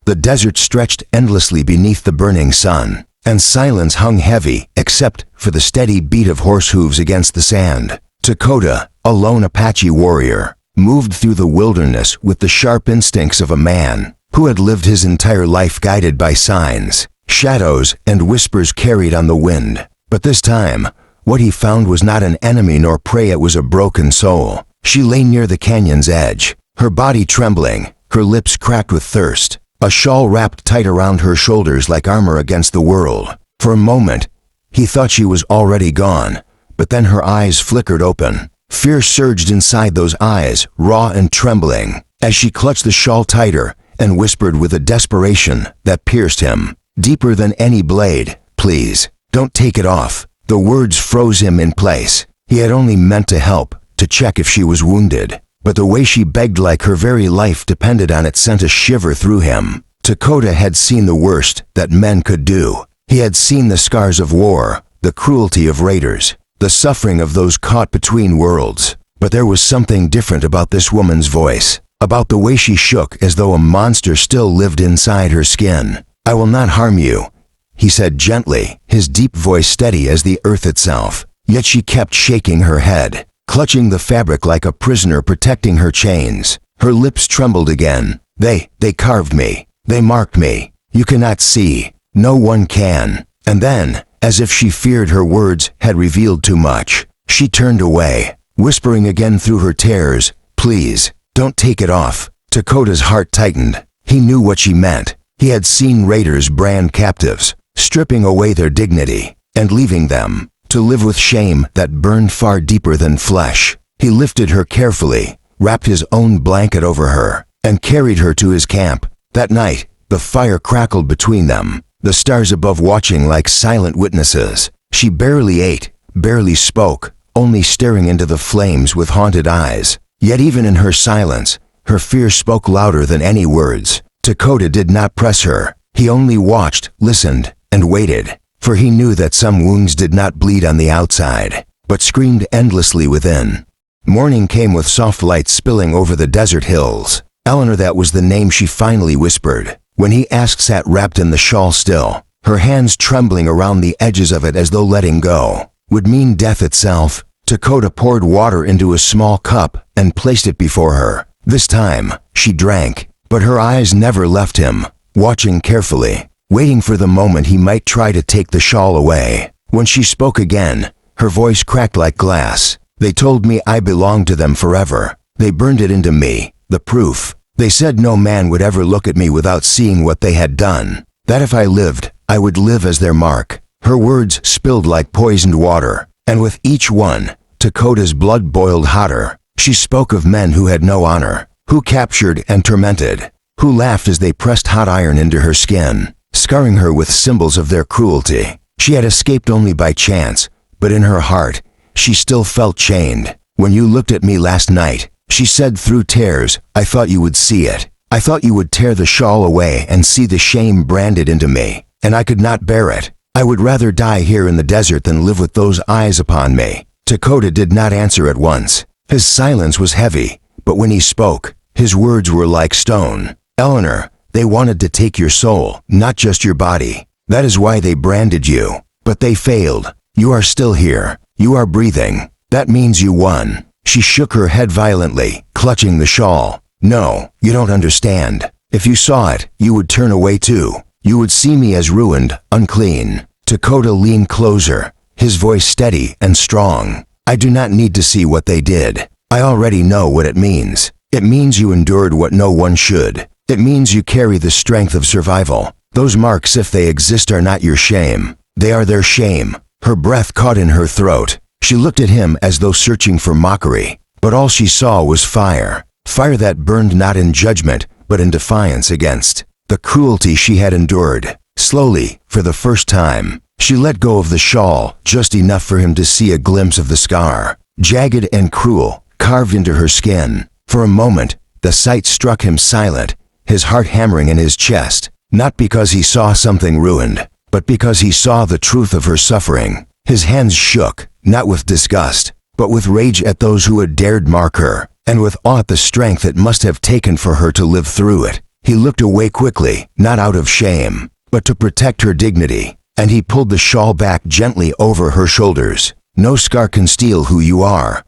The desert stretched endlessly beneath the burning sun, and silence hung heavy except for the steady beat of horse hooves against the sand. Dakota, a lone Apache warrior, moved through the wilderness with the sharp instincts of a man who had lived his entire life guided by signs, shadows, and whispers carried on the wind. But this time, what he found was not an enemy nor prey, it was a broken soul. She lay near the canyon's edge, her body trembling, her lips cracked with thirst, a shawl wrapped tight around her shoulders like armor against the world. For a moment, he thought she was already gone, but then her eyes flickered open. Fear surged inside those eyes, raw and trembling, as she clutched the shawl tighter and whispered with a desperation that pierced him, deeper than any blade, "Please, don't take it off." The words froze him in place. He had only meant to help, to check if she was wounded. But the way she begged like her very life depended on it sent a shiver through him. Dakota had seen the worst that men could do. He had seen the scars of war, the cruelty of raiders, the suffering of those caught between worlds. But there was something different about this woman's voice, about the way she shook as though a monster still lived inside her skin. "I will not harm you," he said gently, his deep voice steady as the earth itself. Yet she kept shaking her head, clutching the fabric like a prisoner protecting her chains. Her lips trembled again. They carved me. They marked me. You cannot see. No one can." And then, as if she feared her words had revealed too much, she turned away, whispering again through her tears, "Please, don't take it off." Dakota's heart tightened. He knew what she meant. He had seen raiders brand captives, stripping away their dignity, and leaving them to live with shame that burned far deeper than flesh. He lifted her carefully, wrapped his own blanket over her, and carried her to his camp. That night, the fire crackled between them, the stars above watching like silent witnesses. She barely ate, barely spoke, only staring into the flames with haunted eyes. Yet even in her silence, her fear spoke louder than any words. Dakota did not press her. He only watched, listened, and waited. For he knew that some wounds did not bleed on the outside, but screamed endlessly within. Morning came with soft light spilling over the desert hills. Eleanor, that was the name she finally whispered. When he asked, sat wrapped in the shawl still, her hands trembling around the edges of it as though letting go would mean death itself. Dakota poured water into a small cup and placed it before her. This time, she drank, but her eyes never left him, watching carefully, waiting for the moment he might try to take the shawl away. When she spoke again, her voice cracked like glass. "They told me I belonged to them forever. They burned it into me, the proof. They said no man would ever look at me without seeing what they had done. That if I lived, I would live as their mark." Her words spilled like poisoned water, and with each one, Dakota's blood boiled hotter. She spoke of men who had no honor, who captured and tormented, who laughed as they pressed hot iron into her skin, scarring her with symbols of their cruelty. She had escaped only by chance, but in her heart, she still felt chained. "When you looked at me last night," she said through tears, "I thought you would see it. I thought you would tear the shawl away and see the shame branded into me, and I could not bear it. I would rather die here in the desert than live with those eyes upon me." Dakota did not answer at once. His silence was heavy, but when he spoke, his words were like stone. "Eleanor, they wanted to take your soul, not just your body. That is why they branded you. But they failed. You are still here. You are breathing. That means you won." She shook her head violently, clutching the shawl. "No, you don't understand. If you saw it, you would turn away too. You would see me as ruined, unclean." Dakota leaned closer, his voice steady and strong. "I do not need to see what they did. I already know what it means. It means you endured what no one should. It means you carry the strength of survival. Those marks, if they exist, are not your shame. They are their shame." Her breath caught in her throat. She looked at him as though searching for mockery, but all she saw was fire. Fire that burned not in judgment, but in defiance against the cruelty she had endured. Slowly, for the first time, she let go of the shawl, just enough for him to see a glimpse of the scar, jagged and cruel, carved into her skin. For a moment, the sight struck him silent, his heart hammering in his chest, not because he saw something ruined, but because he saw the truth of her suffering. His hands shook, not with disgust, but with rage at those who had dared mark her, and with awe at the strength it must have taken for her to live through it. He looked away quickly, not out of shame, but to protect her dignity, and he pulled the shawl back gently over her shoulders. "No scar can steal who you are,"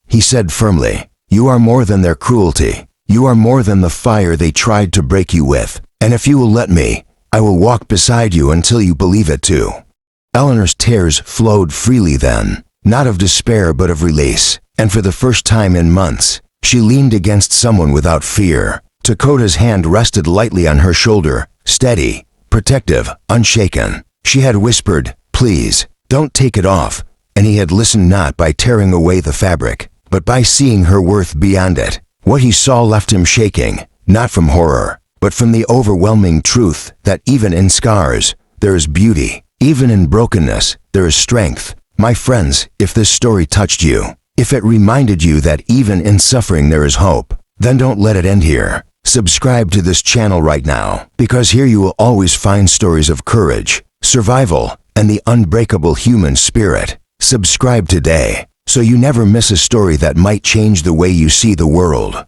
he said firmly. "You are more than their cruelty. You are more than the fire they tried to break you with. And if you will let me, I will walk beside you until you believe it too." Eleanor's tears flowed freely then, not of despair but of release, and for the first time in months, she leaned against someone without fear. Dakota's hand rested lightly on her shoulder, steady, protective, unshaken. She had whispered, "Please, don't take it off," and he had listened not by tearing away the fabric, but by seeing her worth beyond it. What he saw left him shaking, not from horror, but from the overwhelming truth that even in scars, there is beauty. Even in brokenness, there is strength. My friends, if this story touched you, if it reminded you that even in suffering there is hope, then don't let it end here. Subscribe to this channel right now, because here you will always find stories of courage, survival, and the unbreakable human spirit. Subscribe today, so you never miss a story that might change the way you see the world.